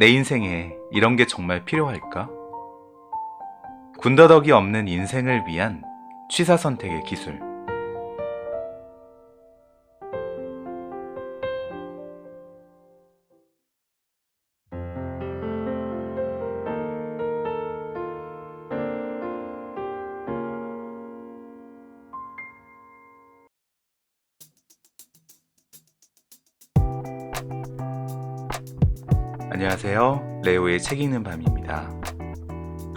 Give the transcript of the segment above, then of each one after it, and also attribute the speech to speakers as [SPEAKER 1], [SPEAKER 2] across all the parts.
[SPEAKER 1] 내 인생에 이런 게 정말 필요할까? 군더더기 없는 인생을 위한 취사 선택의 기술. 안녕하세요. 레오의 책 읽는 밤입니다.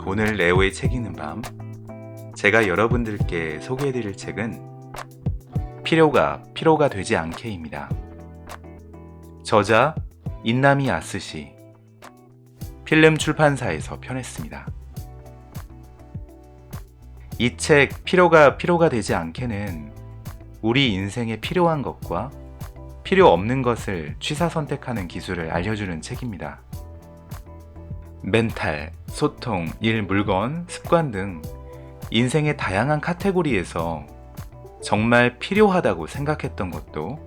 [SPEAKER 1] 오늘 레오의 책 읽는 밤, 제가 여러분들께 소개해드릴 책은 필요가 되지 않게입니다. 저자 인나미 아스시, 필름 출판사에서 펴냈습니다. 이 책 필요가 되지 않게는 우리 인생에 필요한 것과 필요 없는 것을 취사 선택하는 기술을 알려주는 책입니다. 멘탈, 소통, 일, 물건, 습관 등 인생의 다양한 카테고리에서 정말 필요하다고 생각했던 것도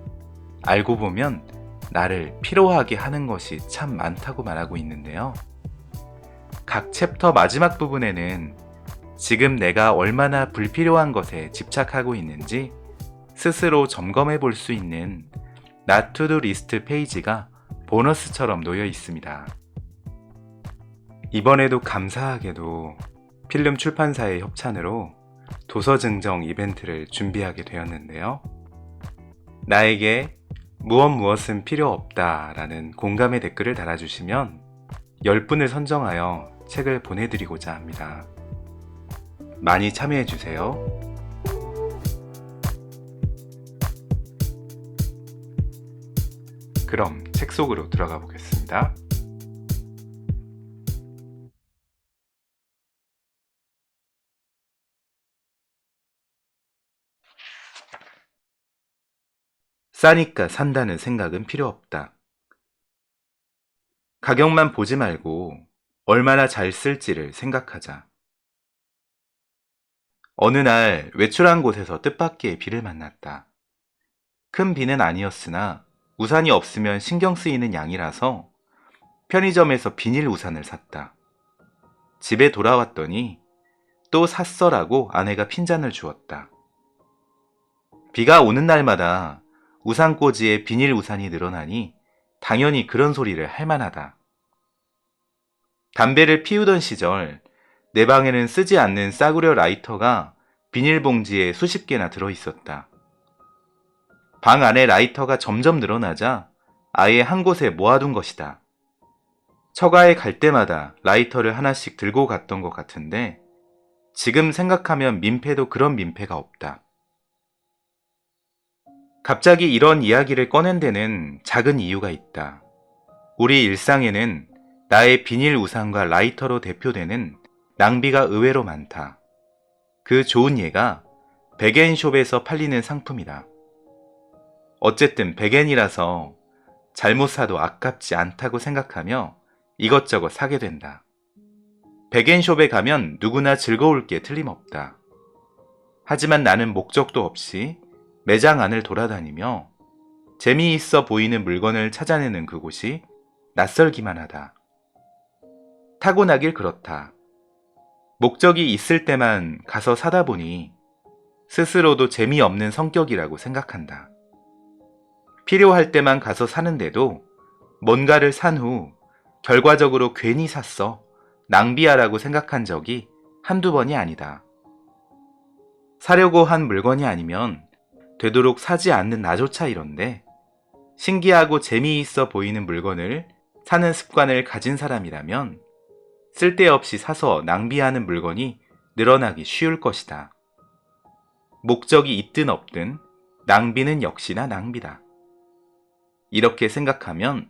[SPEAKER 1] 알고 보면 나를 필요하게 하는 것이 참 많다고 말하고 있는데요. 각 챕터 마지막 부분에는 지금 내가 얼마나 불필요한 것에 집착하고 있는지 스스로 점검해 볼 수 있는 Not to do 리스트 페이지가 보너스처럼 놓여 있습니다. 이번에도 감사하게도 필름 출판사의 협찬으로 도서 증정 이벤트를 준비하게 되었는데요. 나에게 무엇은 필요 없다 라는 공감의 댓글을 달아주시면 10분을 선정하여 책을 보내드리고자 합니다. 많이 참여해주세요. 그럼 책 속으로 들어가 보겠습니다. 싸니까 산다는 생각은 필요 없다. 가격만 보지 말고 얼마나 잘 쓸지를 생각하자. 어느 날 외출한 곳에서 뜻밖의 비를 만났다. 큰 비는 아니었으나 우산이 없으면 신경 쓰이는 양이라서 편의점에서 비닐 우산을 샀다. 집에 돌아왔더니 또 샀어라고 아내가 핀잔을 주었다. 비가 오는 날마다 우산꽂이에 비닐 우산이 늘어나니 당연히 그런 소리를 할 만하다. 담배를 피우던 시절 내 방에는 쓰지 않는 싸구려 라이터가 비닐봉지에 수십 개나 들어있었다. 방 안에 라이터가 점점 늘어나자 아예 한 곳에 모아둔 것이다. 처가에 갈 때마다 라이터를 하나씩 들고 갔던 것 같은데 지금 생각하면 민폐도 그런 민폐가 없다. 갑자기 이런 이야기를 꺼낸 데는 작은 이유가 있다. 우리 일상에는 나의 비닐 우산과 라이터로 대표되는 낭비가 의외로 많다. 그 좋은 예가 백엔숍에서 팔리는 상품이다. 어쨌든 100엔이라서 잘못 사도 아깝지 않다고 생각하며 이것저것 사게 된다. 100엔숍에 가면 누구나 즐거울 게 틀림없다. 하지만 나는 목적도 없이 매장 안을 돌아다니며 재미있어 보이는 물건을 찾아내는 그곳이 낯설기만 하다. 타고나길 그렇다. 목적이 있을 때만 가서 사다 보니 스스로도 재미없는 성격이라고 생각한다. 필요할 때만 가서 사는데도 뭔가를 산 후 결과적으로 괜히 샀어, 낭비하라고 생각한 적이 한두 번이 아니다. 사려고 한 물건이 아니면 되도록 사지 않는 나조차 이런데 신기하고 재미있어 보이는 물건을 사는 습관을 가진 사람이라면 쓸데없이 사서 낭비하는 물건이 늘어나기 쉬울 것이다. 목적이 있든 없든 낭비는 역시나 낭비다. 이렇게 생각하면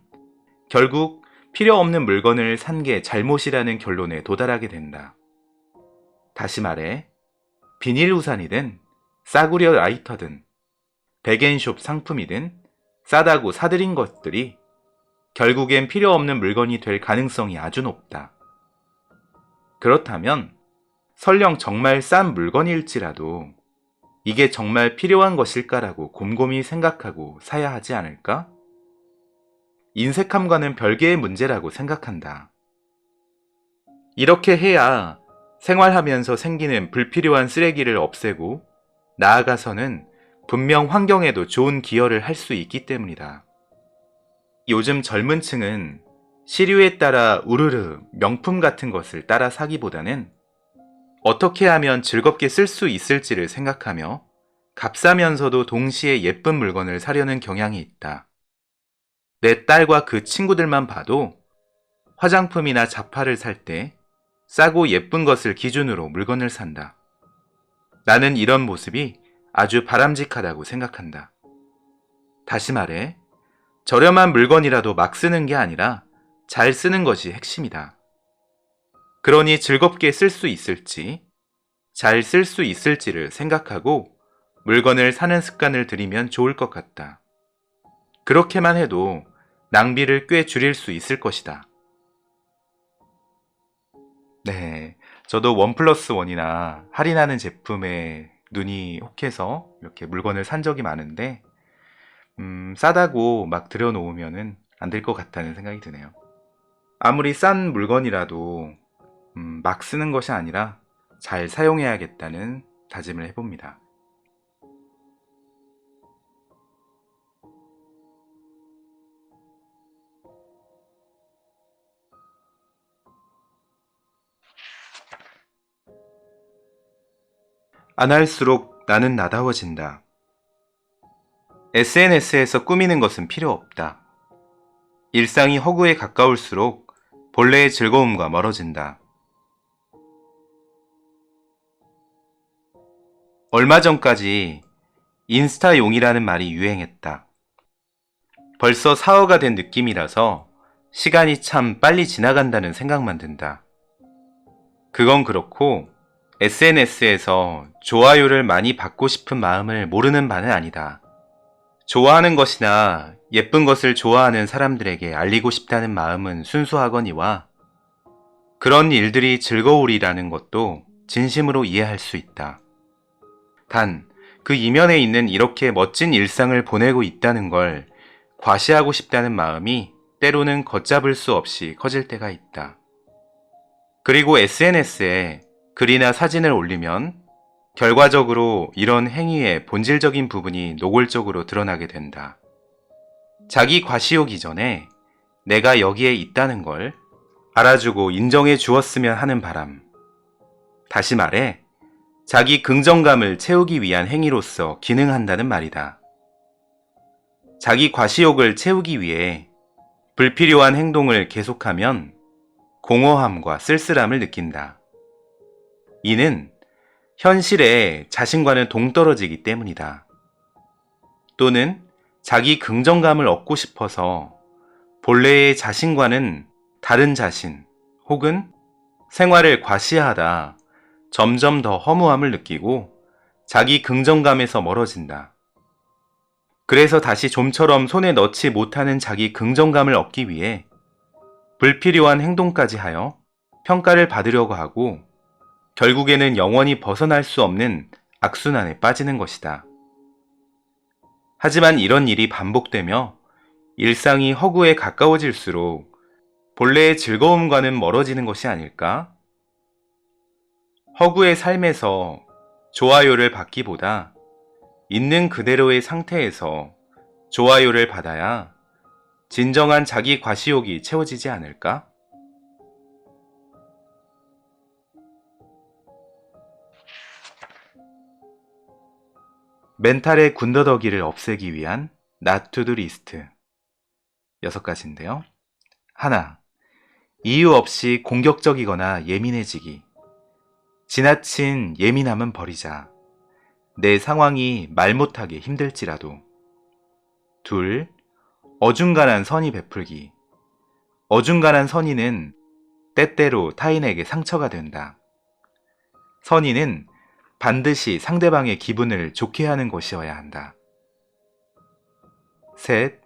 [SPEAKER 1] 결국 필요 없는 물건을 산 게 잘못이라는 결론에 도달하게 된다. 다시 말해, 비닐 우산이든 싸구려 라이터든 100엔숍 상품이든 싸다고 사들인 것들이 결국엔 필요 없는 물건이 될 가능성이 아주 높다. 그렇다면 설령 정말 싼 물건일지라도 이게 정말 필요한 것일까라고 곰곰이 생각하고 사야 하지 않을까? 인색함과는 별개의 문제라고 생각한다. 이렇게 해야 생활하면서 생기는 불필요한 쓰레기를 없애고 나아가서는 분명 환경에도 좋은 기여를 할 수 있기 때문이다. 요즘 젊은 층은 시류에 따라 우르르 명품 같은 것을 따라 사기보다는 어떻게 하면 즐겁게 쓸 수 있을지를 생각하며 값싸면서도 동시에 예쁜 물건을 사려는 경향이 있다. 내 딸과 그 친구들만 봐도 화장품이나 잡화를 살 때 싸고 예쁜 것을 기준으로 물건을 산다. 나는 이런 모습이 아주 바람직하다고 생각한다. 다시 말해, 저렴한 물건이라도 막 쓰는 게 아니라 잘 쓰는 것이 핵심이다. 그러니 즐겁게 쓸 수 있을지, 잘 쓸 수 있을지를 생각하고 물건을 사는 습관을 들이면 좋을 것 같다. 그렇게만 해도 낭비를 꽤 줄일 수 있을 것이다. 네, 저도 원 플러스 원이나 할인하는 제품에 눈이 혹해서 이렇게 물건을 산 적이 많은데 싸다고 막 들여놓으면은 안 될 것 같다는 생각이 드네요. 아무리 싼 물건이라도 막 쓰는 것이 아니라 잘 사용해야겠다는 다짐을 해봅니다. 안 할수록 나는 나다워진다. SNS에서 꾸미는 것은 필요 없다. 일상이 허구에 가까울수록 본래의 즐거움과 멀어진다. 얼마 전까지 인스타용이라는 말이 유행했다. 벌써 사어가 된 느낌이라서 시간이 참 빨리 지나간다는 생각만 든다. 그건 그렇고 SNS에서 좋아요를 많이 받고 싶은 마음을 모르는 바는 아니다. 좋아하는 것이나 예쁜 것을 좋아하는 사람들에게 알리고 싶다는 마음은 순수하거니와 그런 일들이 즐거우리라는 것도 진심으로 이해할 수 있다. 단, 그 이면에 있는 이렇게 멋진 일상을 보내고 있다는 걸 과시하고 싶다는 마음이 때로는 걷잡을 수 없이 커질 때가 있다. 그리고 SNS에 글이나 사진을 올리면 결과적으로 이런 행위의 본질적인 부분이 노골적으로 드러나게 된다. 자기 과시욕 이전에 내가 여기에 있다는 걸 알아주고 인정해 주었으면 하는 바람. 다시 말해, 자기 긍정감을 채우기 위한 행위로서 기능한다는 말이다. 자기 과시욕을 채우기 위해 불필요한 행동을 계속하면 공허함과 쓸쓸함을 느낀다. 이는 현실에 자신과는 동떨어지기 때문이다. 또는 자기 긍정감을 얻고 싶어서 본래의 자신과는 다른 자신 혹은 생활을 과시하다 점점 더 허무함을 느끼고 자기 긍정감에서 멀어진다. 그래서 다시 좀처럼 손에 넣지 못하는 자기 긍정감을 얻기 위해 불필요한 행동까지 하여 평가를 받으려고 하고 결국에는 영원히 벗어날 수 없는 악순환에 빠지는 것이다. 하지만 이런 일이 반복되며 일상이 허구에 가까워질수록 본래의 즐거움과는 멀어지는 것이 아닐까? 허구의 삶에서 좋아요를 받기보다 있는 그대로의 상태에서 좋아요를 받아야 진정한 자기 과시욕이 채워지지 않을까? 멘탈의 군더더기를 없애기 위한 not to do 리스트 6가지인데요. 하나, 이유 없이 공격적이거나 예민해지기. 지나친 예민함은 버리자. 내 상황이 말 못하게 힘들지라도. 둘, 어중간한 선의 베풀기. 어중간한 선의는 때때로 타인에게 상처가 된다. 선의는 반드시 상대방의 기분을 좋게 하는 것이어야 한다. 셋,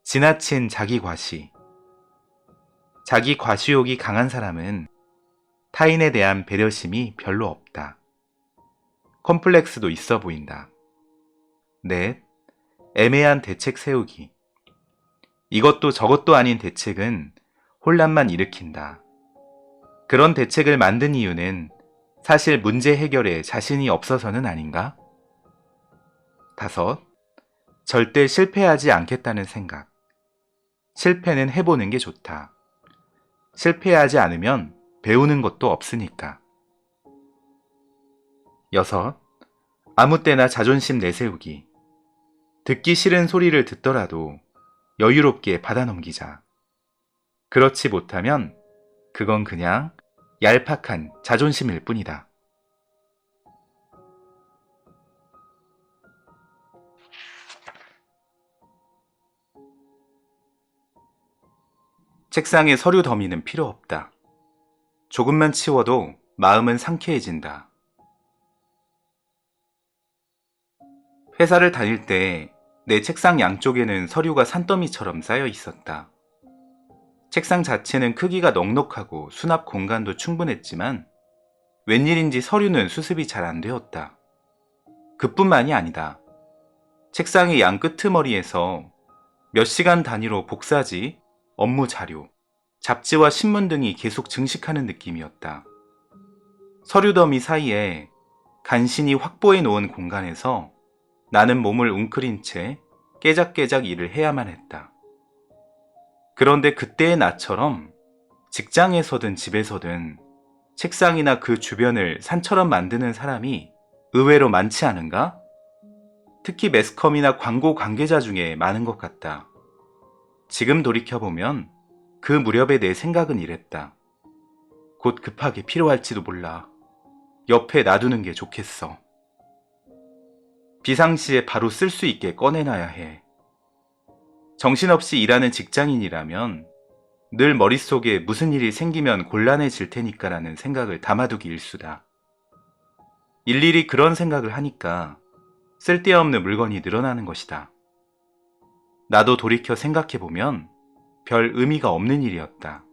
[SPEAKER 1] 지나친 자기 과시. 자기 과시욕이 강한 사람은 타인에 대한 배려심이 별로 없다. 컴플렉스도 있어 보인다. 넷, 애매한 대책 세우기. 이것도 저것도 아닌 대책은 혼란만 일으킨다. 그런 대책을 만든 이유는 사실 문제 해결에 자신이 없어서는 아닌가? 5. 절대 실패하지 않겠다는 생각. 실패는 해보는 게 좋다. 실패하지 않으면 배우는 것도 없으니까. 6. 아무 때나 자존심 내세우기. 듣기 싫은 소리를 듣더라도 여유롭게 받아넘기자. 그렇지 못하면 그건 그냥 얄팍한 자존심일 뿐이다. 책상에 서류 더미는 필요 없다. 조금만 치워도 마음은 상쾌해진다. 회사를 다닐 때 내 책상 양쪽에는 서류가 산더미처럼 쌓여 있었다. 책상 자체는 크기가 넉넉하고 수납 공간도 충분했지만 웬일인지 서류는 수습이 잘 안 되었다. 그뿐만이 아니다. 책상의 양 끄트머리에서 몇 시간 단위로 복사지, 업무 자료, 잡지와 신문 등이 계속 증식하는 느낌이었다. 서류 더미 사이에 간신히 확보해 놓은 공간에서 나는 몸을 웅크린 채 깨작깨작 일을 해야만 했다. 그런데 그때의 나처럼 직장에서든 집에서든 책상이나 그 주변을 산처럼 만드는 사람이 의외로 많지 않은가? 특히 매스컴이나 광고 관계자 중에 많은 것 같다. 지금 돌이켜보면 그 무렵의 내 생각은 이랬다. 곧 급하게 필요할지도 몰라. 옆에 놔두는 게 좋겠어. 비상시에 바로 쓸 수 있게 꺼내놔야 해. 정신없이 일하는 직장인이라면 늘 머릿속에 무슨 일이 생기면 곤란해질 테니까라는 생각을 담아두기 일쑤다. 일일이 그런 생각을 하니까 쓸데없는 물건이 늘어나는 것이다. 나도 돌이켜 생각해보면 별 의미가 없는 일이었다.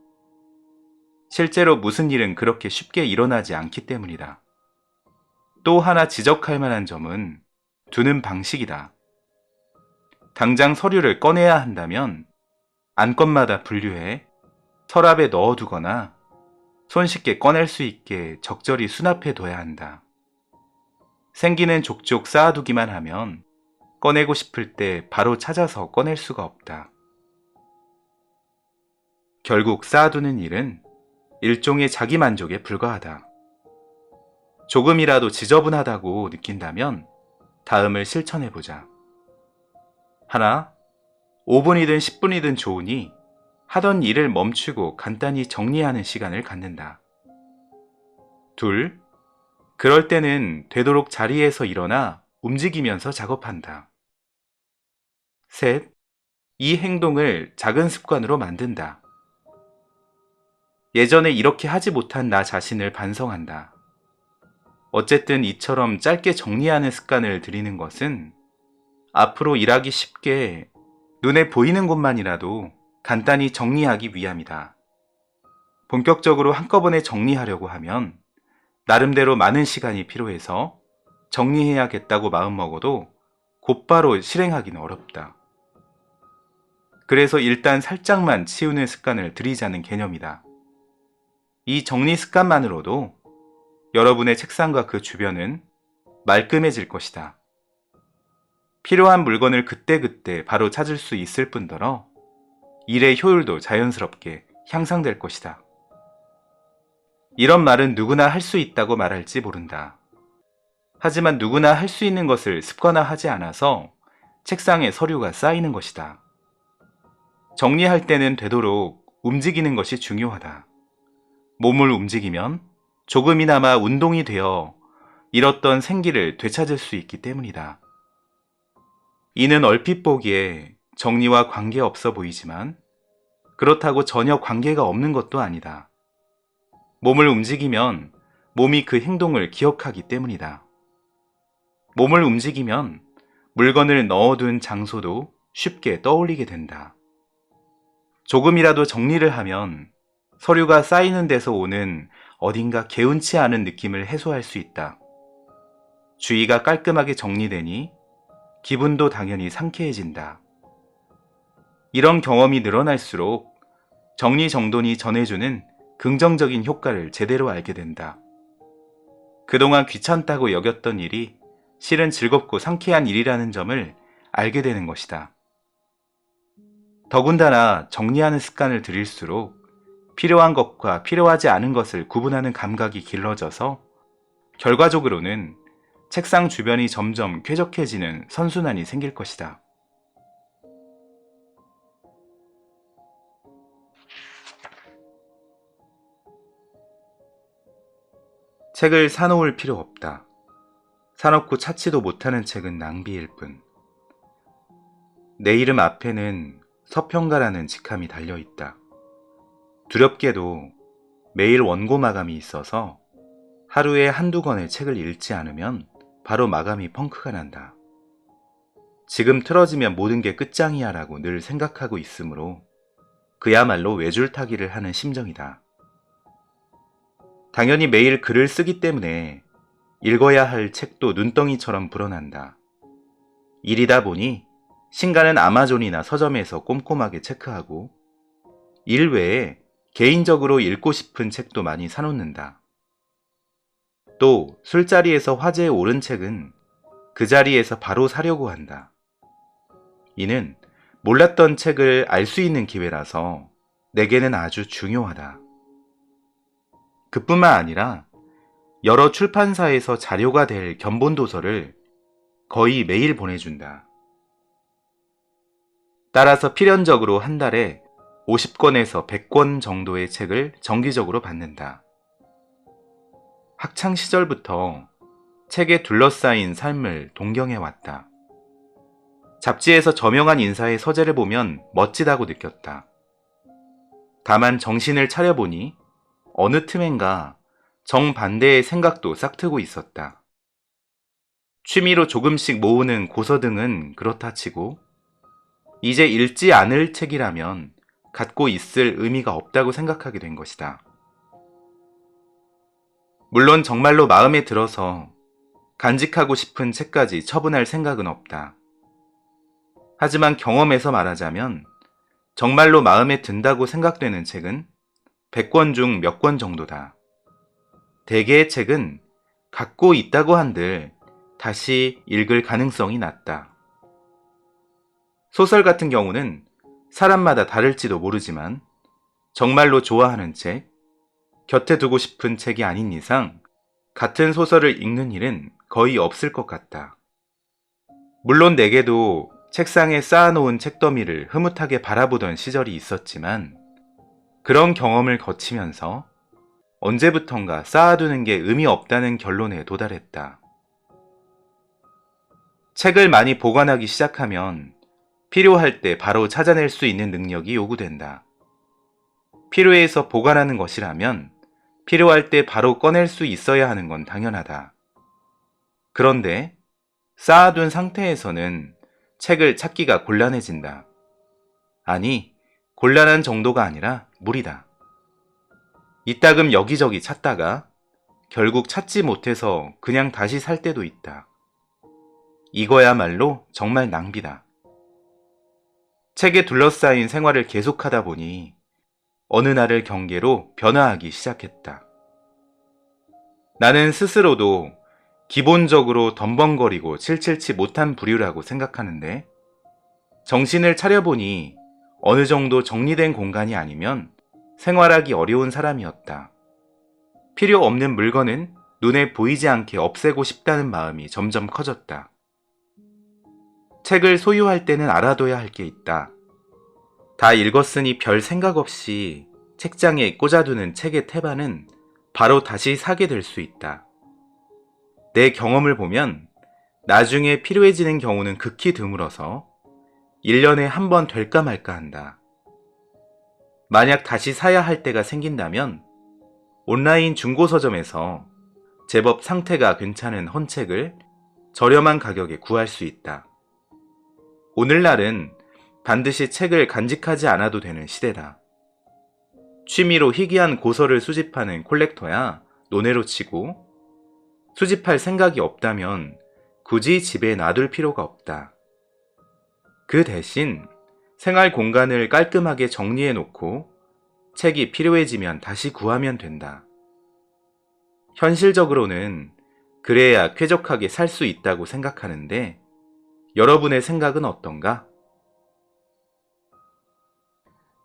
[SPEAKER 1] 실제로 무슨 일은 그렇게 쉽게 일어나지 않기 때문이다. 또 하나 지적할 만한 점은 두는 방식이다. 당장 서류를 꺼내야 한다면 안건마다 분류해 서랍에 넣어두거나 손쉽게 꺼낼 수 있게 적절히 수납해둬야 한다. 생기는 족족 쌓아두기만 하면 꺼내고 싶을 때 바로 찾아서 꺼낼 수가 없다. 결국 쌓아두는 일은 일종의 자기만족에 불과하다. 조금이라도 지저분하다고 느낀다면 다음을 실천해보자. 하나, 5분이든 10분이든 좋으니 하던 일을 멈추고 간단히 정리하는 시간을 갖는다. 둘, 그럴 때는 되도록 자리에서 일어나 움직이면서 작업한다. 셋, 이 행동을 작은 습관으로 만든다. 예전에 이렇게 하지 못한 나 자신을 반성한다. 어쨌든 이처럼 짧게 정리하는 습관을 들이는 것은 앞으로 일하기 쉽게 눈에 보이는 곳만이라도 간단히 정리하기 위함이다. 본격적으로 한꺼번에 정리하려고 하면 나름대로 많은 시간이 필요해서 정리해야겠다고 마음먹어도 곧바로 실행하기는 어렵다. 그래서 일단 살짝만 치우는 습관을 들이자는 개념이다. 이 정리 습관만으로도 여러분의 책상과 그 주변은 말끔해질 것이다. 필요한 물건을 그때그때 바로 찾을 수 있을 뿐더러 일의 효율도 자연스럽게 향상될 것이다. 이런 말은 누구나 할 수 있다고 말할지 모른다. 하지만 누구나 할 수 있는 것을 습관화하지 않아서 책상에 서류가 쌓이는 것이다. 정리할 때는 되도록 움직이는 것이 중요하다. 몸을 움직이면 조금이나마 운동이 되어 잃었던 생기를 되찾을 수 있기 때문이다. 이는 얼핏 보기에 정리와 관계없어 보이지만 그렇다고 전혀 관계가 없는 것도 아니다. 몸을 움직이면 몸이 그 행동을 기억하기 때문이다. 몸을 움직이면 물건을 넣어둔 장소도 쉽게 떠올리게 된다. 조금이라도 정리를 하면 서류가 쌓이는 데서 오는 어딘가 개운치 않은 느낌을 해소할 수 있다. 주위가 깔끔하게 정리되니 기분도 당연히 상쾌해진다. 이런 경험이 늘어날수록 정리정돈이 전해주는 긍정적인 효과를 제대로 알게 된다. 그동안 귀찮다고 여겼던 일이 실은 즐겁고 상쾌한 일이라는 점을 알게 되는 것이다. 더군다나 정리하는 습관을 들일수록 필요한 것과 필요하지 않은 것을 구분하는 감각이 길러져서 결과적으로는 책상 주변이 점점 쾌적해지는 선순환이 생길 것이다. 책을 사놓을 필요 없다. 사놓고 찾지도 못하는 책은 낭비일 뿐. 내 이름 앞에는 서평가라는 직함이 달려있다. 두렵게도 매일 원고 마감이 있어서 하루에 한두 권의 책을 읽지 않으면 바로 마감이 펑크가 난다. 지금 틀어지면 모든 게 끝장이야 라고 늘 생각하고 있으므로 그야말로 외줄타기를 하는 심정이다. 당연히 매일 글을 쓰기 때문에 읽어야 할 책도 눈덩이처럼 불어난다. 일이다 보니 신간은 아마존이나 서점에서 꼼꼼하게 체크하고 일 외에 개인적으로 읽고 싶은 책도 많이 사놓는다. 또 술자리에서 화제에 오른 책은 그 자리에서 바로 사려고 한다. 이는 몰랐던 책을 알 수 있는 기회라서 내게는 아주 중요하다. 그뿐만 아니라 여러 출판사에서 자료가 될 견본도서를 거의 매일 보내준다. 따라서 필연적으로 한 달에 50권에서 100권 정도의 책을 정기적으로 받는다. 학창 시절부터 책에 둘러싸인 삶을 동경해왔다. 잡지에서 저명한 인사의 서재를 보면 멋지다고 느꼈다. 다만 정신을 차려보니 어느 틈엔가 정반대의 생각도 싹트고 있었다. 취미로 조금씩 모으는 고서등은 그렇다 치고 이제 읽지 않을 책이라면 갖고 있을 의미가 없다고 생각하게 된 것이다. 물론 정말로 마음에 들어서 간직하고 싶은 책까지 처분할 생각은 없다. 하지만 경험에서 말하자면 정말로 마음에 든다고 생각되는 책은 100권 중 몇 권 정도다. 대개의 책은 갖고 있다고 한들 다시 읽을 가능성이 낮다. 소설 같은 경우는 사람마다 다를지도 모르지만 정말로 좋아하는 책, 곁에 두고 싶은 책이 아닌 이상 같은 소설을 읽는 일은 거의 없을 것 같다. 물론 내게도 책상에 쌓아놓은 책더미를 흐뭇하게 바라보던 시절이 있었지만 그런 경험을 거치면서 언제부턴가 쌓아두는 게 의미 없다는 결론에 도달했다. 책을 많이 보관하기 시작하면 필요할 때 바로 찾아낼 수 있는 능력이 요구된다. 필요해서 보관하는 것이라면 필요할 때 바로 꺼낼 수 있어야 하는 건 당연하다. 그런데 쌓아둔 상태에서는 책을 찾기가 곤란해진다. 아니, 곤란한 정도가 아니라 무리다. 이따금 여기저기 찾다가 결국 찾지 못해서 그냥 다시 살 때도 있다. 이거야말로 정말 낭비다. 책에 둘러싸인 생활을 계속하다 보니 어느 날을 경계로 변화하기 시작했다. 나는 스스로도 기본적으로 덤벙거리고 칠칠치 못한 부류라고 생각하는데 정신을 차려보니 어느 정도 정리된 공간이 아니면 생활하기 어려운 사람이었다. 필요 없는 물건은 눈에 보이지 않게 없애고 싶다는 마음이 점점 커졌다. 책을 소유할 때는 알아둬야 할 게 있다. 다 읽었으니 별 생각 없이 책장에 꽂아두는 책의 태반은 바로 다시 사게 될 수 있다. 내 경험을 보면 나중에 필요해지는 경우는 극히 드물어서 1년에 한 번 될까 말까 한다. 만약 다시 사야 할 때가 생긴다면 온라인 중고서점에서 제법 상태가 괜찮은 헌책을 저렴한 가격에 구할 수 있다. 오늘날은 반드시 책을 간직하지 않아도 되는 시대다. 취미로 희귀한 고서를 수집하는 콜렉터야 논외로 치고 수집할 생각이 없다면 굳이 집에 놔둘 필요가 없다. 그 대신 생활 공간을 깔끔하게 정리해 놓고 책이 필요해지면 다시 구하면 된다. 현실적으로는 그래야 쾌적하게 살 수 있다고 생각하는데 여러분의 생각은 어떤가?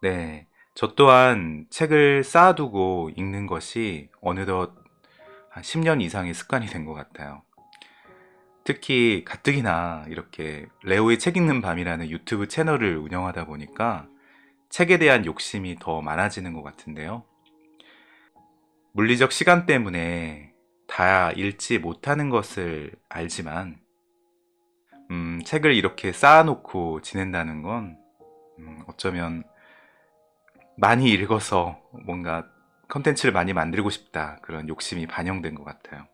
[SPEAKER 1] 네, 저 또한 책을 쌓아두고 읽는 것이 어느덧 한 10년 이상의 습관이 된 것 같아요. 특히 가뜩이나 이렇게 레오의 책 읽는 밤이라는 유튜브 채널을 운영하다 보니까 책에 대한 욕심이 더 많아지는 것 같은데요. 물리적 시간 때문에 다 읽지 못하는 것을 알지만, 책을 이렇게 쌓아놓고 지낸다는 건, 어쩌면 많이 읽어서 뭔가 컨텐츠를 많이 만들고 싶다. 그런 욕심이 반영된 것 같아요.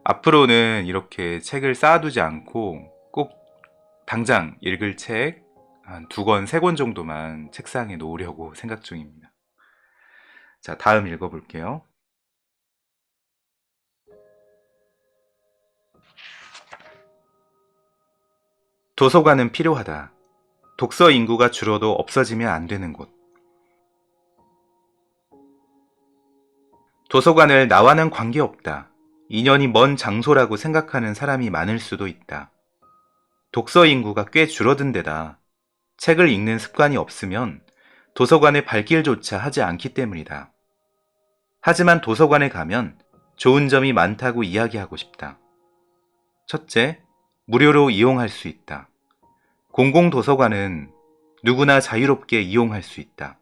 [SPEAKER 1] 앞으로는 이렇게 책을 쌓아두지 않고 꼭 당장 읽을 책 한 2권, 3권 정도만 책상에 놓으려고 생각 중입니다. 자, 다음 읽어볼게요. 도서관은 필요하다. 독서 인구가 줄어도 없어지면 안 되는 곳. 도서관을 나와는 관계없다. 인연이 먼 장소라고 생각하는 사람이 많을 수도 있다. 독서 인구가 꽤 줄어든 데다 책을 읽는 습관이 없으면 도서관의 발길조차 하지 않기 때문이다. 하지만 도서관에 가면 좋은 점이 많다고 이야기하고 싶다. 첫째, 무료로 이용할 수 있다. 공공도서관은 누구나 자유롭게 이용할 수 있다.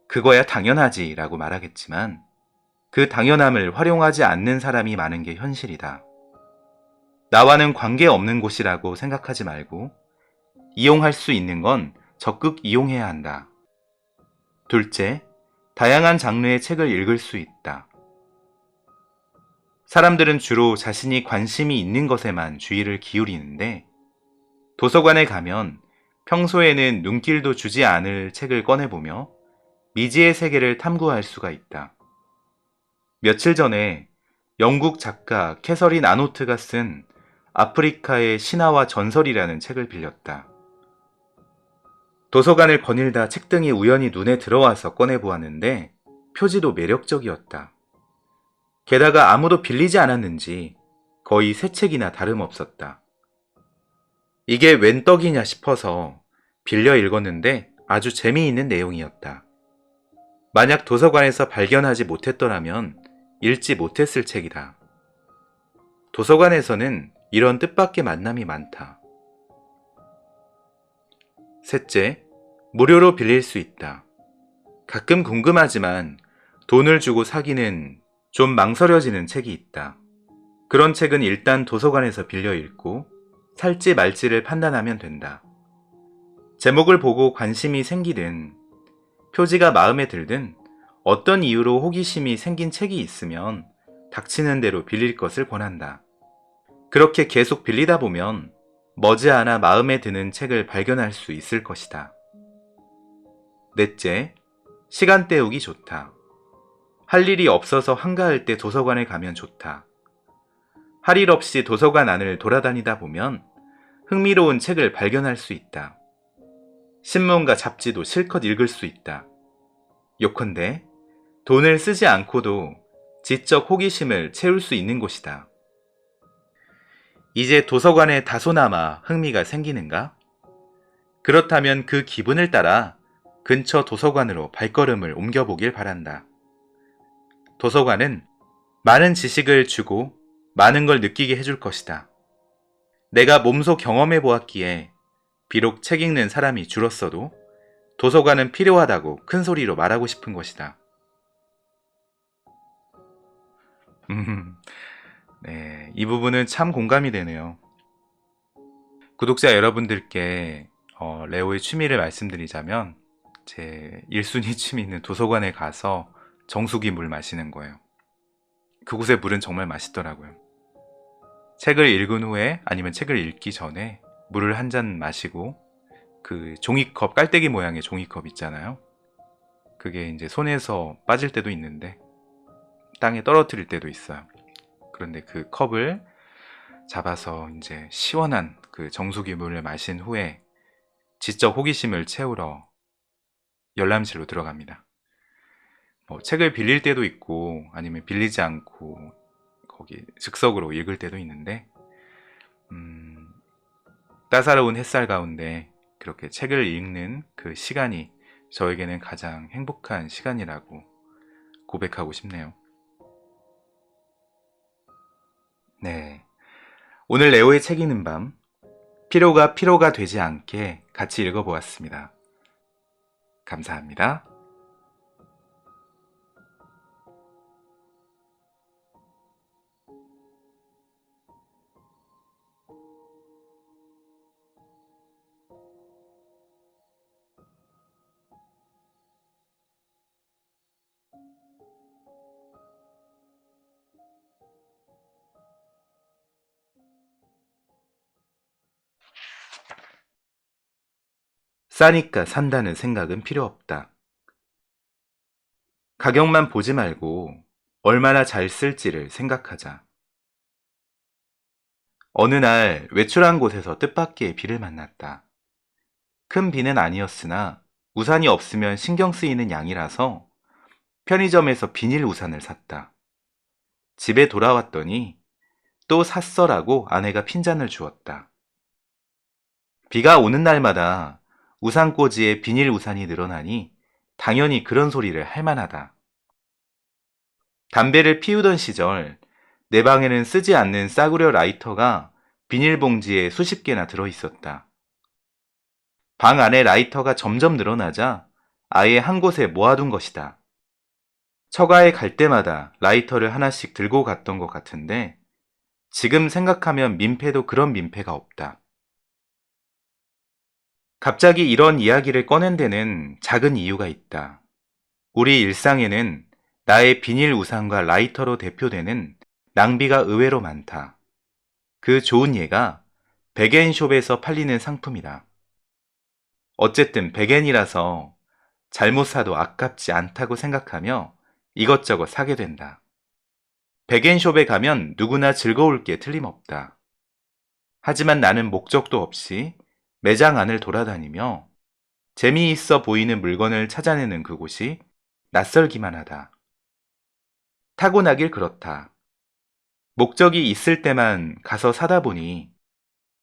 [SPEAKER 1] 그거야 당연하지 라고 말하겠지만 그 당연함을 활용하지 않는 사람이 많은 게 현실이다. 나와는 관계없는 곳이라고 생각하지 말고 이용할 수 있는 건 적극 이용해야 한다. 둘째, 다양한 장르의 책을 읽을 수 있다. 사람들은 주로 자신이 관심이 있는 것에만 주의를 기울이는데 도서관에 가면 평소에는 눈길도 주지 않을 책을 꺼내보며 미지의 세계를 탐구할 수가 있다. 며칠 전에 영국 작가 캐서린 아노트가 쓴 아프리카의 신화와 전설이라는 책을 빌렸다. 도서관을 거닐다 책등이 우연히 눈에 들어와서 꺼내보았는데 표지도 매력적이었다. 게다가 아무도 빌리지 않았는지 거의 새 책이나 다름없었다. 이게 웬 떡이냐 싶어서 빌려 읽었는데 아주 재미있는 내용이었다. 만약 도서관에서 발견하지 못했더라면 읽지 못했을 책이다. 도서관에서는 이런 뜻밖의 만남이 많다. 셋째, 무료로 빌릴 수 있다. 가끔 궁금하지만 돈을 주고 사기는 좀 망설여지는 책이 있다. 그런 책은 일단 도서관에서 빌려 읽고 살지 말지를 판단하면 된다. 제목을 보고 관심이 생기든 표지가 마음에 들든 어떤 이유로 호기심이 생긴 책이 있으면 닥치는 대로 빌릴 것을 권한다. 그렇게 계속 빌리다 보면 머지않아 마음에 드는 책을 발견할 수 있을 것이다. 넷째, 시간 때우기 좋다. 할 일이 없어서 한가할 때 도서관에 가면 좋다. 할 일 없이 도서관 안을 돌아다니다 보면 흥미로운 책을 발견할 수 있다. 신문과 잡지도 실컷 읽을 수 있다. 요컨대 돈을 쓰지 않고도 지적 호기심을 채울 수 있는 곳이다. 이제 도서관에 다소나마 흥미가 생기는가? 그렇다면 그 기분을 따라 근처 도서관으로 발걸음을 옮겨보길 바란다. 도서관은 많은 지식을 주고 많은 걸 느끼게 해줄 것이다. 내가 몸소 경험해 보았기에 비록 책 읽는 사람이 줄었어도 도서관은 필요하다고 큰 소리로 말하고 싶은 것이다. 네, 이 부분은 참 공감이 되네요. 구독자 여러분들께 레오의 취미를 말씀드리자면 제 1순위 취미는 도서관에 가서 정수기 물 마시는 거예요. 그곳의 물은 정말 맛있더라고요. 책을 읽은 후에 아니면 책을 읽기 전에 물을 한 잔 마시고 그 종이컵, 깔때기 모양의 종이컵 있잖아요. 그게 이제 손에서 빠질 때도 있는데 땅에 떨어뜨릴 때도 있어요. 그런데 그 컵을 잡아서 이제 시원한 그 정수기 물을 마신 후에 지적 호기심을 채우러 열람실로 들어갑니다. 책을 빌릴 때도 있고 아니면 빌리지 않고 거기 즉석으로 읽을 때도 있는데 따사로운 햇살 가운데 그렇게 책을 읽는 그 시간이 저에게는 가장 행복한 시간이라고 고백하고 싶네요. 네. 오늘 레오의 책 읽는 밤, 피로가 되지 않게 같이 읽어보았습니다. 감사합니다. 싸니까 산다는 생각은 필요 없다. 가격만 보지 말고 얼마나 잘 쓸지를 생각하자. 어느 날 외출한 곳에서 뜻밖의 비를 만났다. 큰 비는 아니었으나 우산이 없으면 신경 쓰이는 양이라서 편의점에서 비닐 우산을 샀다. 집에 돌아왔더니 또 샀어라고 아내가 핀잔을 주었다. 비가 오는 날마다 우산꽂이에 비닐 우산이 늘어나니 당연히 그런 소리를 할 만하다. 담배를 피우던 시절 내 방에는 쓰지 않는 싸구려 라이터가 비닐봉지에 수십 개나 들어있었다. 방 안에 라이터가 점점 늘어나자 아예 한 곳에 모아둔 것이다. 처가에 갈 때마다 라이터를 하나씩 들고 갔던 것 같은데 지금 생각하면 민폐도 그런 민폐가 없다. 갑자기 이런 이야기를 꺼낸 데는 작은 이유가 있다. 우리 일상에는 나의 비닐 우산과 라이터로 대표되는 낭비가 의외로 많다. 그 좋은 예가 백엔숍에서 팔리는 상품이다. 어쨌든 백엔이라서 잘못 사도 아깝지 않다고 생각하며 이것저것 사게 된다. 백엔숍에 가면 누구나 즐거울 게 틀림없다. 하지만 나는 목적도 없이 매장 안을 돌아다니며 재미있어 보이는 물건을 찾아내는 그곳이 낯설기만 하다. 타고나길 그렇다. 목적이 있을 때만 가서 사다 보니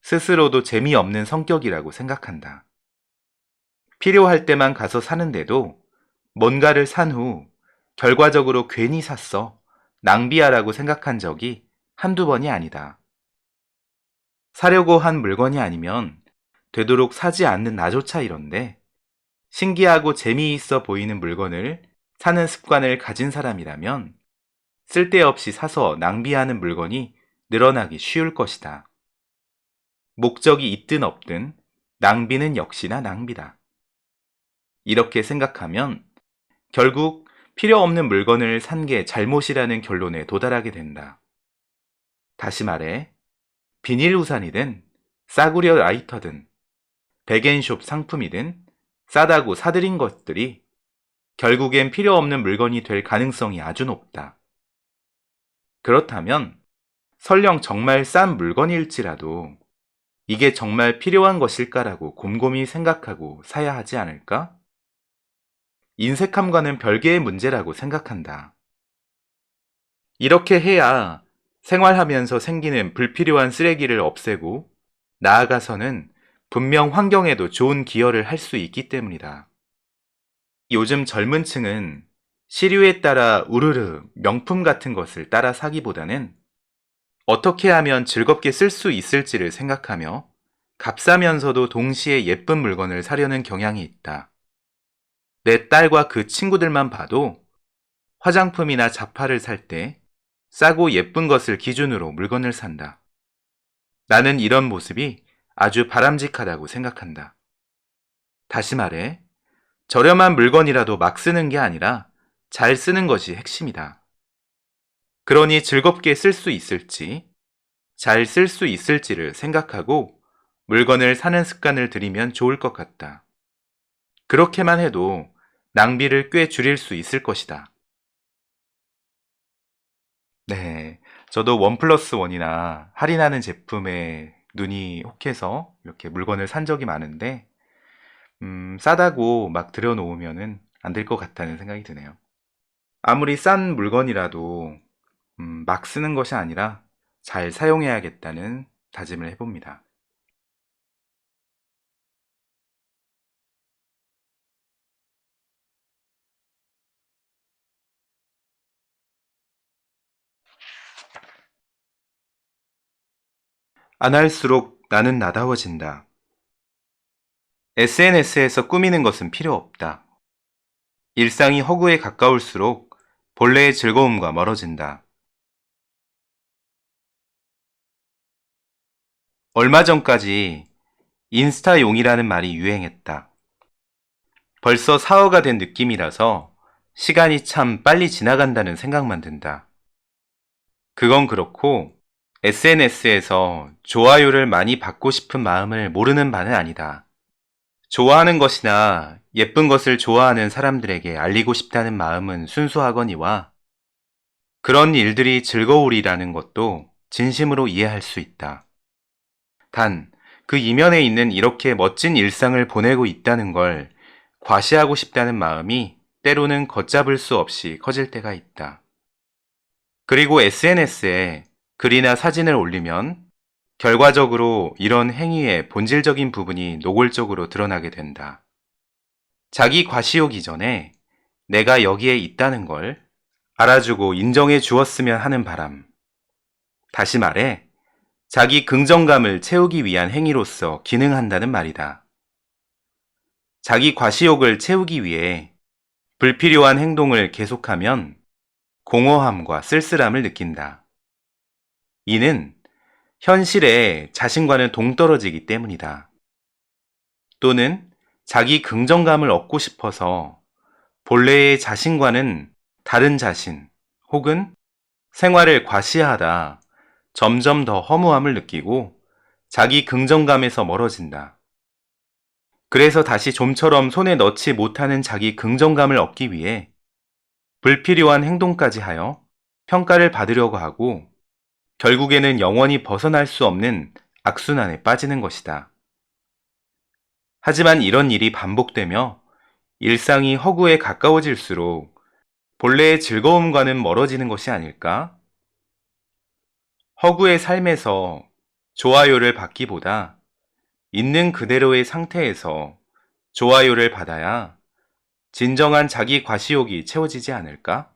[SPEAKER 1] 스스로도 재미없는 성격이라고 생각한다. 필요할 때만 가서 사는데도 뭔가를 산 후 결과적으로 괜히 샀어, 낭비하라고 생각한 적이 한두 번이 아니다. 사려고 한 물건이 아니면 되도록 사지 않는 나조차 이런데 신기하고 재미있어 보이는 물건을 사는 습관을 가진 사람이라면 쓸데없이 사서 낭비하는 물건이 늘어나기 쉬울 것이다. 목적이 있든 없든 낭비는 역시나 낭비다. 이렇게 생각하면 결국 필요 없는 물건을 산 게 잘못이라는 결론에 도달하게 된다. 다시 말해, 비닐 우산이든 싸구려 라이터든 백엔숍 상품이든 싸다고 사들인 것들이 결국엔 필요 없는 물건이 될 가능성이 아주 높다. 그렇다면 설령 정말 싼 물건일지라도 이게 정말 필요한 것일까라고 곰곰이 생각하고 사야 하지 않을까? 인색함과는 별개의 문제라고 생각한다. 이렇게 해야 생활하면서 생기는 불필요한 쓰레기를 없애고 나아가서는 분명 환경에도 좋은 기여를 할 수 있기 때문이다. 요즘 젊은 층은 시류에 따라 우르르 명품 같은 것을 따라 사기보다는 어떻게 하면 즐겁게 쓸 수 있을지를 생각하며 값싸면서도 동시에 예쁜 물건을 사려는 경향이 있다. 내 딸과 그 친구들만 봐도 화장품이나 잡화를 살 때 싸고 예쁜 것을 기준으로 물건을 산다. 나는 이런 모습이 아주 바람직하다고 생각한다. 다시 말해, 저렴한 물건이라도 막 쓰는 게 아니라 잘 쓰는 것이 핵심이다. 그러니 즐겁게 쓸 수 있을지, 잘 쓸 수 있을지를 생각하고 물건을 사는 습관을 들이면 좋을 것 같다. 그렇게만 해도 낭비를 꽤 줄일 수 있을 것이다. 네, 저도 원 플러스 원이나 할인하는 제품에 눈이 혹해서 이렇게 물건을 산 적이 많은데 싸다고 막 들여놓으면은 안 될 것 같다는 생각이 드네요. 아무리 싼 물건이라도 막 쓰는 것이 아니라 잘 사용해야겠다는 다짐을 해봅니다. 안 할수록 나는 나다워진다. SNS에서 꾸미는 것은 필요 없다. 일상이 허구에 가까울수록 본래의 즐거움과 멀어진다. 얼마 전까지 인스타용이라는 말이 유행했다. 벌써 사어가 된 느낌이라서 시간이 참 빨리 지나간다는 생각만 든다. 그건 그렇고 SNS에서 좋아요를 많이 받고 싶은 마음을 모르는 바는 아니다. 좋아하는 것이나 예쁜 것을 좋아하는 사람들에게 알리고 싶다는 마음은 순수하거니와 그런 일들이 즐거우리라는 것도 진심으로 이해할 수 있다. 단, 그 이면에 있는 이렇게 멋진 일상을 보내고 있다는 걸 과시하고 싶다는 마음이 때로는 걷잡을 수 없이 커질 때가 있다. 그리고 SNS에 글이나 사진을 올리면 결과적으로 이런 행위의 본질적인 부분이 노골적으로 드러나게 된다. 자기 과시욕 이전에 내가 여기에 있다는 걸 알아주고 인정해 주었으면 하는 바람. 다시 말해, 자기 긍정감을 채우기 위한 행위로서 기능한다는 말이다. 자기 과시욕을 채우기 위해 불필요한 행동을 계속하면 공허함과 쓸쓸함을 느낀다. 이는 현실에 자신과는 동떨어지기 때문이다. 또는 자기 긍정감을 얻고 싶어서 본래의 자신과는 다른 자신 혹은 생활을 과시하다 점점 더 허무함을 느끼고 자기 긍정감에서 멀어진다. 그래서 다시 좀처럼 손에 넣지 못하는 자기 긍정감을 얻기 위해 불필요한 행동까지 하여 평가를 받으려고 하고 결국에는 영원히 벗어날 수 없는 악순환에 빠지는 것이다. 하지만 이런 일이 반복되며 일상이 허구에 가까워질수록 본래의 즐거움과는 멀어지는 것이 아닐까? 허구의 삶에서 좋아요를 받기보다 있는 그대로의 상태에서 좋아요를 받아야 진정한 자기 과시욕이 채워지지 않을까?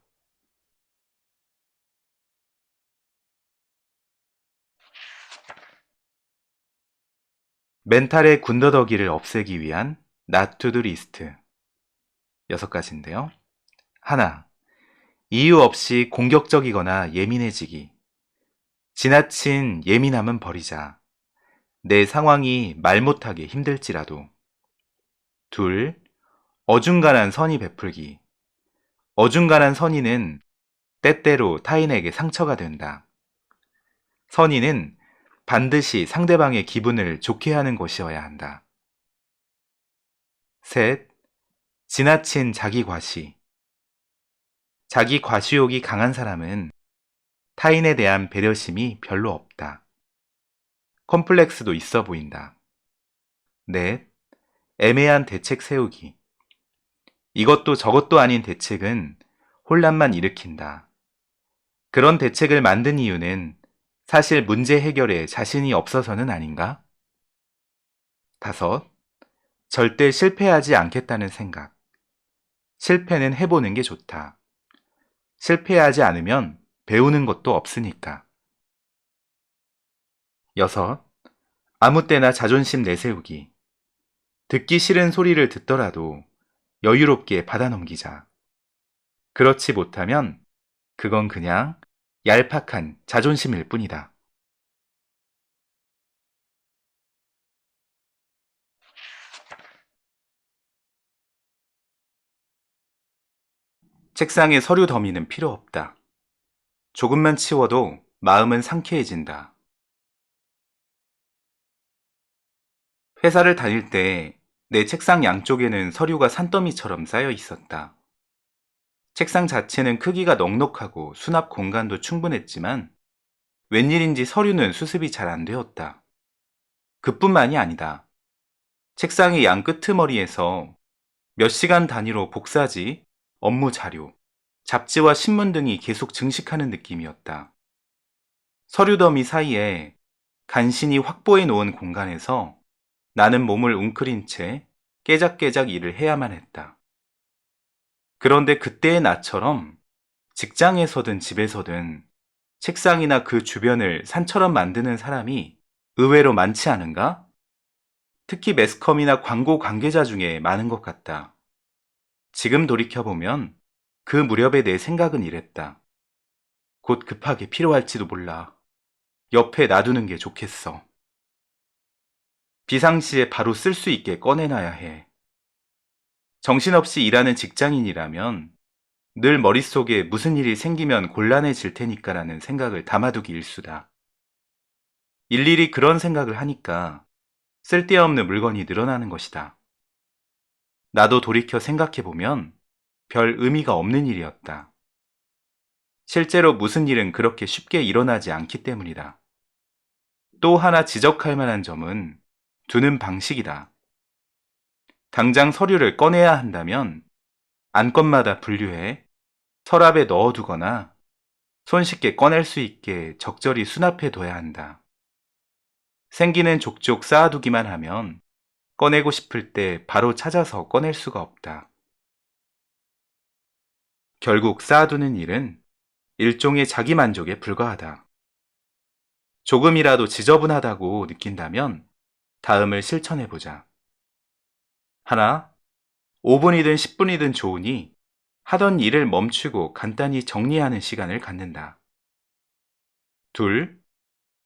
[SPEAKER 1] 멘탈의 군더더기를 없애기 위한 not to do 리스트 6가지인데요. 하나, 이유 없이 공격적이거나 예민해지기. 지나친 예민함은 버리자. 내 상황이 말 못하게 힘들지라도. 둘, 어중간한 선의 베풀기. 어중간한 선의는 때때로 타인에게 상처가 된다. 선의는 반드시 상대방의 기분을 좋게 하는 것이어야 한다. 셋, 지나친 자기 과시. 자기 과시욕이 강한 사람은 타인에 대한 배려심이 별로 없다. 컴플렉스도 있어 보인다. 넷, 애매한 대책 세우기. 이것도 저것도 아닌 대책은 혼란만 일으킨다. 그런 대책을 만든 이유는 사실 문제 해결에 자신이 없어서는 아닌가? 다섯, 절대 실패하지 않겠다는 생각. 실패는 해보는 게 좋다. 실패하지 않으면 배우는 것도 없으니까. 여섯, 아무 때나 자존심 내세우기. 듣기 싫은 소리를 듣더라도 여유롭게 받아넘기자. 그렇지 못하면 그건 그냥 얄팍한 자존심일 뿐이다. 책상에 서류 더미는 필요 없다. 조금만 치워도 마음은 상쾌해진다. 회사를 다닐 때 내 책상 양쪽에는 서류가 산더미처럼 쌓여 있었다. 책상 자체는 크기가 넉넉하고 수납 공간도 충분했지만 웬일인지 서류는 수습이 잘 안 되었다. 그뿐만이 아니다. 책상의 양 끄트머리에서 몇 시간 단위로 복사지, 업무 자료, 잡지와 신문 등이 계속 증식하는 느낌이었다. 서류 더미 사이에 간신히 확보해 놓은 공간에서 나는 몸을 웅크린 채 깨작깨작 일을 해야만 했다. 그런데 그때의 나처럼 직장에서든 집에서든 책상이나 그 주변을 산처럼 만드는 사람이 의외로 많지 않은가? 특히 매스컴이나 광고 관계자 중에 많은 것 같다. 지금 돌이켜보면 그 무렵의 내 생각은 이랬다. 곧 급하게 필요할지도 몰라. 옆에 놔두는 게 좋겠어. 비상시에 바로 쓸 수 있게 꺼내놔야 해. 정신없이 일하는 직장인이라면 늘 머릿속에 무슨 일이 생기면 곤란해질 테니까라는 생각을 담아두기 일쑤다. 일일이 그런 생각을 하니까 쓸데없는 물건이 늘어나는 것이다. 나도 돌이켜 생각해보면 별 의미가 없는 일이었다. 실제로 무슨 일은 그렇게 쉽게 일어나지 않기 때문이다. 또 하나 지적할 만한 점은 두는 방식이다. 당장 서류를 꺼내야 한다면 안건마다 분류해 서랍에 넣어두거나 손쉽게 꺼낼 수 있게 적절히 수납해 둬야 한다. 생기는 족족 쌓아두기만 하면 꺼내고 싶을 때 바로 찾아서 꺼낼 수가 없다. 결국 쌓아두는 일은 일종의 자기만족에 불과하다. 조금이라도 지저분하다고 느낀다면 다음을 실천해보자. 하나, 5분이든 10분이든 좋으니 하던 일을 멈추고 간단히 정리하는 시간을 갖는다. 둘,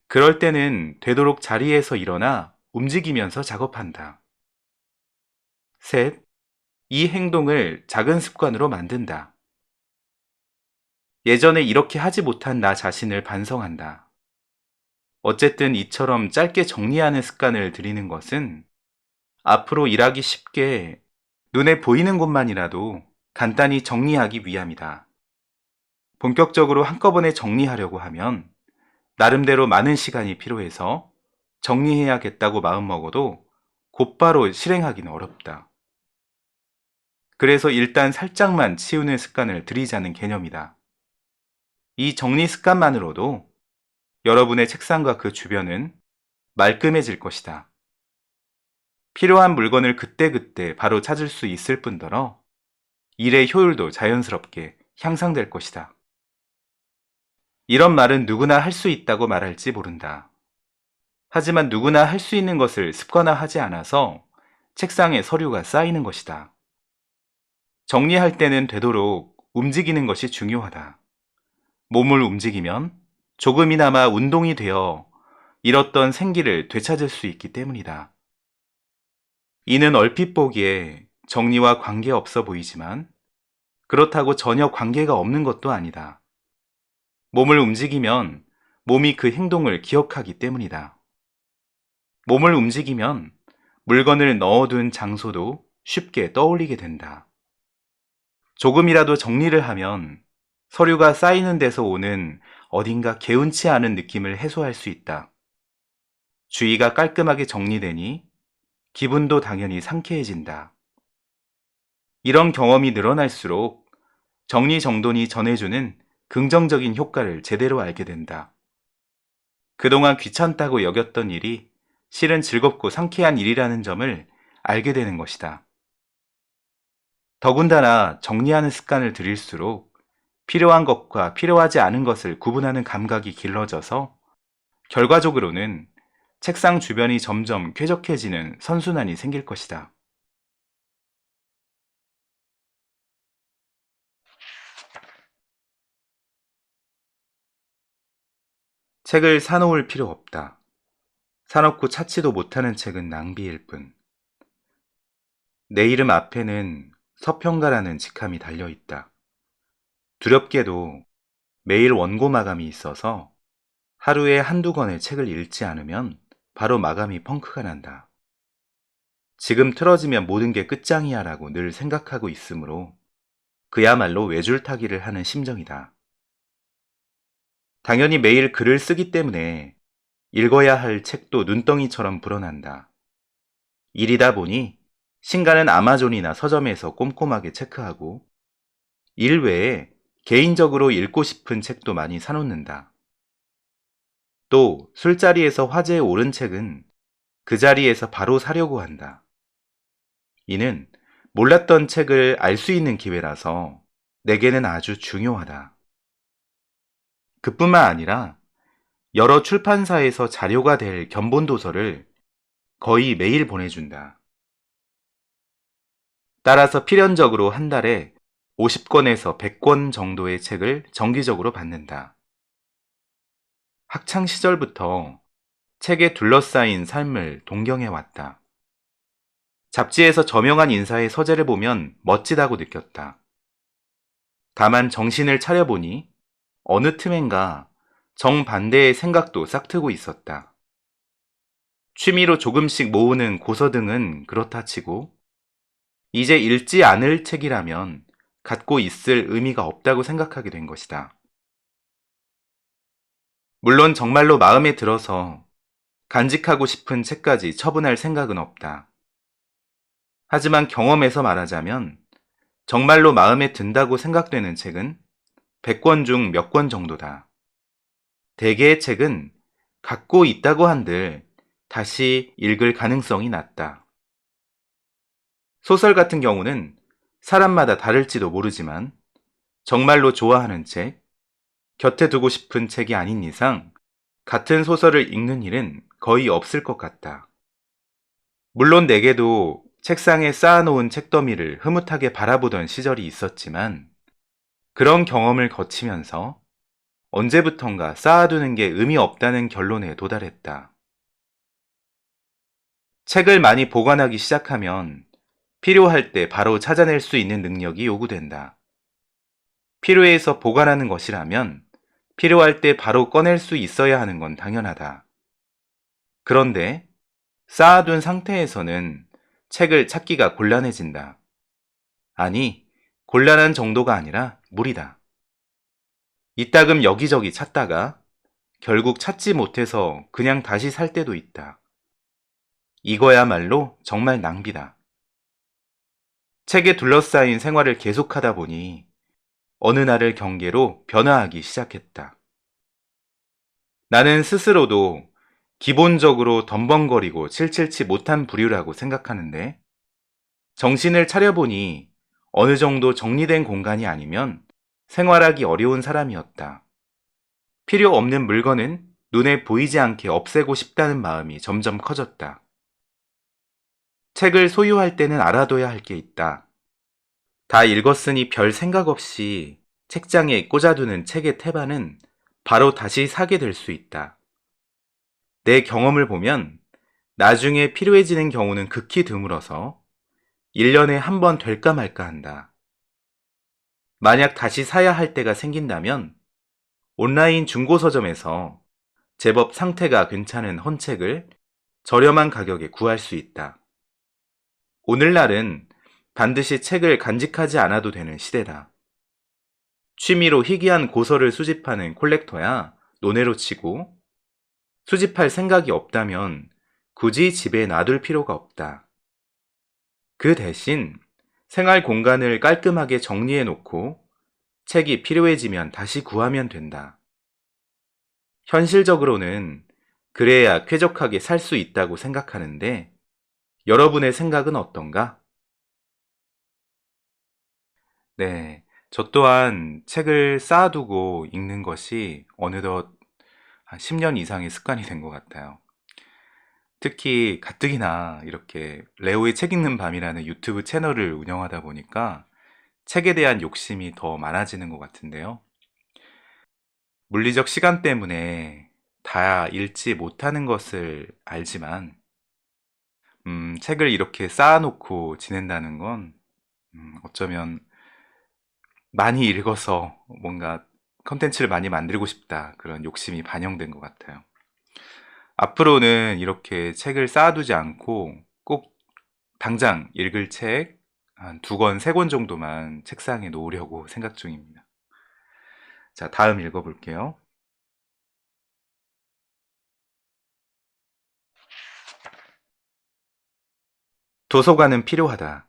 [SPEAKER 1] 그럴 때는 되도록 자리에서 일어나 움직이면서 작업한다. 셋, 이 행동을 작은 습관으로 만든다. 예전에 이렇게 하지 못한 나 자신을 반성한다. 어쨌든 이처럼 짧게 정리하는 습관을 들이는 것은 앞으로 일하기 쉽게 눈에 보이는 곳만이라도 간단히 정리하기 위함이다. 본격적으로 한꺼번에 정리하려고 하면 나름대로 많은 시간이 필요해서 정리해야겠다고 마음먹어도 곧바로 실행하기는 어렵다. 그래서 일단 살짝만 치우는 습관을 들이자는 개념이다. 이 정리 습관만으로도 여러분의 책상과 그 주변은 말끔해질 것이다. 필요한 물건을 그때그때 바로 찾을 수 있을 뿐더러 일의 효율도 자연스럽게 향상될 것이다. 이런 말은 누구나 할 수 있다고 말할지 모른다. 하지만 누구나 할 수 있는 것을 습관화하지 않아서 책상에 서류가 쌓이는 것이다. 정리할 때는 되도록 움직이는 것이 중요하다. 몸을 움직이면 조금이나마 운동이 되어 잃었던 생기를 되찾을 수 있기 때문이다. 이는 얼핏 보기에 정리와 관계없어 보이지만 그렇다고 전혀 관계가 없는 것도 아니다. 몸을 움직이면 몸이 그 행동을 기억하기 때문이다. 몸을 움직이면 물건을 넣어둔 장소도 쉽게 떠올리게 된다. 조금이라도 정리를 하면 서류가 쌓이는 데서 오는 어딘가 개운치 않은 느낌을 해소할 수 있다. 주위가 깔끔하게 정리되니 기분도 당연히 상쾌해진다. 이런 경험이 늘어날수록 정리정돈이 전해주는 긍정적인 효과를 제대로 알게 된다. 그동안 귀찮다고 여겼던 일이 실은 즐겁고 상쾌한 일이라는 점을 알게 되는 것이다. 더군다나 정리하는 습관을 들일수록 필요한 것과 필요하지 않은 것을 구분하는 감각이 길러져서 결과적으로는 책상 주변이 점점 쾌적해지는 선순환이 생길 것이다. 책을 사놓을 필요 없다. 사놓고 찾지도 못하는 책은 낭비일 뿐. 내 이름 앞에는 서평가라는 직함이 달려있다. 두렵게도 매일 원고 마감이 있어서 하루에 한두 권의 책을 읽지 않으면 바로 마감이 펑크가 난다. 지금 틀어지면 모든 게 끝장이야 라고 늘 생각하고 있으므로 그야말로 외줄타기를 하는 심정이다. 당연히 매일 글을 쓰기 때문에 읽어야 할 책도 눈덩이처럼 불어난다. 일이다 보니 신간은 아마존이나 서점에서 꼼꼼하게 체크하고 일 외에 개인적으로 읽고 싶은 책도 많이 사놓는다. 또 술자리에서 화제에 오른 책은 그 자리에서 바로 사려고 한다. 이는 몰랐던 책을 알 수 있는 기회라서 내게는 아주 중요하다. 그뿐만 아니라 여러 출판사에서 자료가 될 견본 도서를 거의 매일 보내준다. 따라서 필연적으로 한 달에 50권에서 100권 정도의 책을 정기적으로 받는다. 학창 시절부터 책에 둘러싸인 삶을 동경해왔다. 잡지에서 저명한 인사의 서재를 보면 멋지다고 느꼈다. 다만 정신을 차려보니 어느 틈엔가 정반대의 생각도 싹트고 있었다. 취미로 조금씩 모으는 고서등은 그렇다 치고 이제 읽지 않을 책이라면 갖고 있을 의미가 없다고 생각하게 된 것이다. 물론 정말로 마음에 들어서 간직하고 싶은 책까지 처분할 생각은 없다. 하지만 경험에서 말하자면 정말로 마음에 든다고 생각되는 책은 100권 중 몇 권 정도다. 대개의 책은 갖고 있다고 한들 다시 읽을 가능성이 낮다. 소설 같은 경우는 사람마다 다를지도 모르지만 정말로 좋아하는 책, 곁에 두고 싶은 책이 아닌 이상 같은 소설을 읽는 일은 거의 없을 것 같다. 물론 내게도 책상에 쌓아놓은 책더미를 흐뭇하게 바라보던 시절이 있었지만 그런 경험을 거치면서 언제부턴가 쌓아두는 게 의미 없다는 결론에 도달했다. 책을 많이 보관하기 시작하면 필요할 때 바로 찾아낼 수 있는 능력이 요구된다. 필요해서 보관하는 것이라면 필요할 때 바로 꺼낼 수 있어야 하는 건 당연하다. 그런데 쌓아둔 상태에서는 책을 찾기가 곤란해진다. 아니, 곤란한 정도가 아니라 무리다. 이따금 여기저기 찾다가 결국 찾지 못해서 그냥 다시 살 때도 있다. 이거야말로 정말 낭비다. 책에 둘러싸인 생활을 계속하다 보니 어느 날을 경계로 변화하기 시작했다. 나는 스스로도 기본적으로 덤벙거리고 칠칠치 못한 부류라고 생각하는데 정신을 차려보니 어느 정도 정리된 공간이 아니면 생활하기 어려운 사람이었다. 필요 없는 물건은 눈에 보이지 않게 없애고 싶다는 마음이 점점 커졌다. 책을 소유할 때는 알아둬야 할 게 있다. 다 읽었으니 별 생각 없이 책장에 꽂아두는 책의 태반은 바로 다시 사게 될 수 있다. 내 경험을 보면 나중에 필요해지는 경우는 극히 드물어서 1년에 한 번 될까 말까 한다. 만약 다시 사야 할 때가 생긴다면 온라인 중고서점에서 제법 상태가 괜찮은 헌책을 저렴한 가격에 구할 수 있다. 오늘날은 반드시 책을 간직하지 않아도 되는 시대다. 취미로 희귀한 고서를 수집하는 콜렉터야 논외로 치고 수집할 생각이 없다면 굳이 집에 놔둘 필요가 없다. 그 대신 생활 공간을 깔끔하게 정리해 놓고 책이 필요해지면 다시 구하면 된다. 현실적으로는 그래야 쾌적하게 살 수 있다고 생각하는데 여러분의 생각은 어떤가? 네. 저 또한 책을 쌓아두고 읽는 것이 어느덧 한 10년 이상의 습관이 된 것 같아요. 특히 가뜩이나 이렇게 레오의 책 읽는 밤이라는 유튜브 채널을 운영하다 보니까 책에 대한 욕심이 더 많아지는 것 같은데요. 물리적 시간 때문에 다 읽지 못하는 것을 알지만, 책을 이렇게 쌓아놓고 지낸다는 건, 어쩌면 많이 읽어서 뭔가 컨텐츠를 많이 만들고 싶다. 그런 욕심이 반영된 것 같아요. 앞으로는 이렇게 책을 쌓아두지 않고 꼭 당장 읽을 책 한 두 권, 세 권 정도만 책상에 놓으려고 생각 중입니다. 자, 다음 읽어볼게요. 도서관은 필요하다.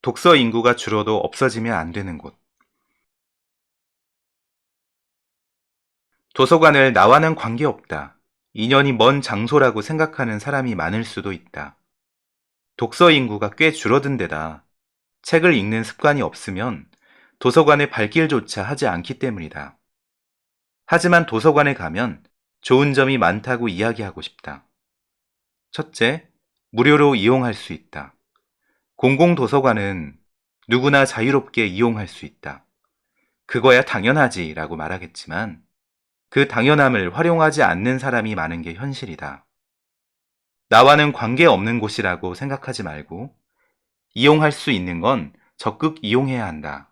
[SPEAKER 1] 독서 인구가 줄어도 없어지면 안 되는 곳. 도서관을 나와는 관계없다. 인연이 먼 장소라고 생각하는 사람이 많을 수도 있다. 독서 인구가 꽤 줄어든 데다 책을 읽는 습관이 없으면 도서관의 발길조차 하지 않기 때문이다. 하지만 도서관에 가면 좋은 점이 많다고 이야기하고 싶다. 첫째, 무료로 이용할 수 있다. 공공도서관은 누구나 자유롭게 이용할 수 있다. 그거야 당연하지 라고 말하겠지만 그 당연함을 활용하지 않는 사람이 많은 게 현실이다. 나와는 관계없는 곳이라고 생각하지 말고 이용할 수 있는 건 적극 이용해야 한다.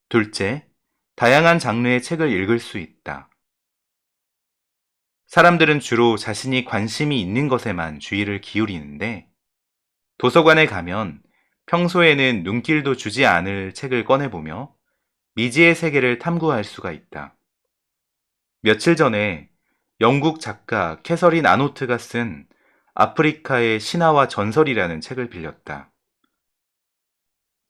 [SPEAKER 1] 둘째, 다양한 장르의 책을 읽을 수 있다. 사람들은 주로 자신이 관심이 있는 것에만 주의를 기울이는데 도서관에 가면 평소에는 눈길도 주지 않을 책을 꺼내보며 미지의 세계를 탐구할 수가 있다. 며칠 전에 영국 작가 캐서린 아노트가 쓴 아프리카의 신화와 전설이라는 책을 빌렸다.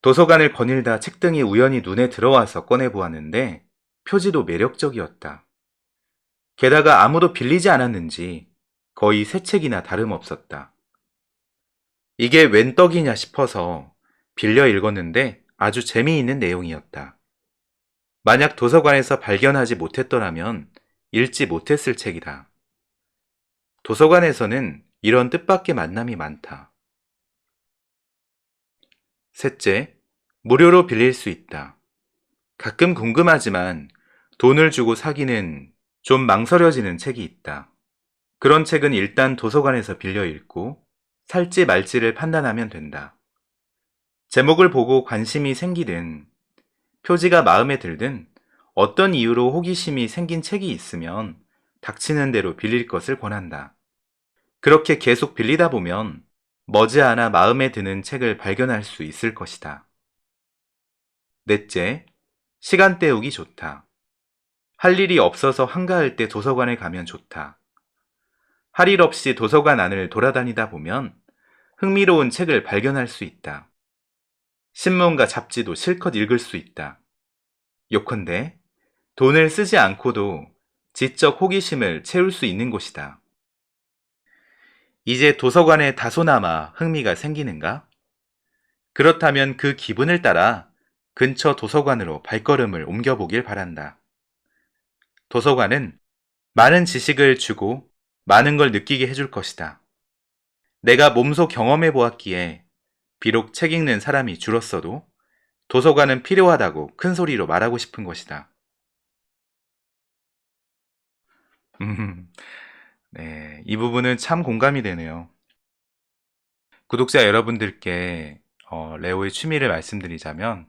[SPEAKER 1] 도서관을 거닐다 책등이 우연히 눈에 들어와서 꺼내보았는데 표지도 매력적이었다. 게다가 아무도 빌리지 않았는지 거의 새 책이나 다름없었다. 이게 웬 떡이냐 싶어서 빌려 읽었는데 아주 재미있는 내용이었다. 만약 도서관에서 발견하지 못했더라면 읽지 못했을 책이다. 도서관에서는 이런 뜻밖의 만남이 많다. 셋째, 무료로 빌릴 수 있다. 가끔 궁금하지만 돈을 주고 사기는 좀 망설여지는 책이 있다. 그런 책은 일단 도서관에서 빌려 읽고 살지 말지를 판단하면 된다. 제목을 보고 관심이 생기든 표지가 마음에 들든 어떤 이유로 호기심이 생긴 책이 있으면 닥치는 대로 빌릴 것을 권한다. 그렇게 계속 빌리다 보면 머지않아 마음에 드는 책을 발견할 수 있을 것이다. 넷째, 시간 때우기 좋다. 할 일이 없어서 한가할 때 도서관에 가면 좋다. 할 일 없이 도서관 안을 돌아다니다 보면 흥미로운 책을 발견할 수 있다. 신문과 잡지도 실컷 읽을 수 있다. 요컨대 돈을 쓰지 않고도 지적 호기심을 채울 수 있는 곳이다. 이제 도서관에 다소나마 흥미가 생기는가? 그렇다면 그 기분을 따라 근처 도서관으로 발걸음을 옮겨보길 바란다. 도서관은 많은 지식을 주고 많은 걸 느끼게 해줄 것이다. 내가 몸소 경험해 보았기에 비록 책 읽는 사람이 줄었어도 도서관은 필요하다고 큰 소리로 말하고 싶은 것이다. 네, 이 부분은 참 공감이 되네요. 구독자 여러분들께 레오의 취미를 말씀드리자면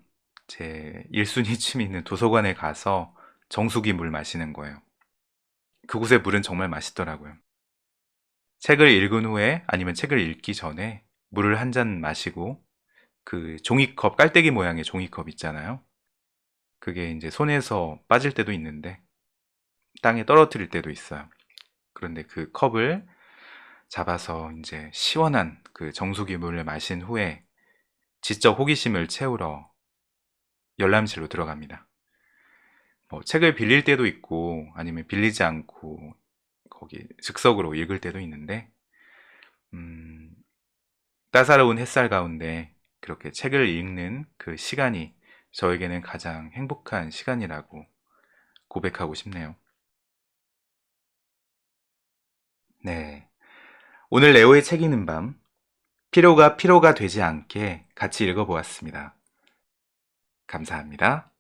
[SPEAKER 1] 제 1순위 취미는 도서관에 가서 정수기 물 마시는 거예요. 그곳의 물은 정말 맛있더라고요. 책을 읽은 후에 아니면 책을 읽기 전에 물을 한 잔 마시고 그 종이컵, 깔때기 모양의 종이컵 있잖아요. 그게 이제 손에서 빠질 때도 있는데 땅에 떨어뜨릴 때도 있어요. 그런데 그 컵을 잡아서 이제 시원한 그 정수기 물을 마신 후에 지적 호기심을 채우러 열람실로 들어갑니다. 책을 빌릴 때도 있고 아니면 빌리지 않고 거기 즉석으로 읽을 때도 있는데 따사로운 햇살 가운데 그렇게 책을 읽는 그 시간이 저에게는 가장 행복한 시간이라고 고백하고 싶네요. 네. 오늘 레오의 책 읽는 밤, 필요가 되지 않게 같이 읽어보았습니다. 감사합니다.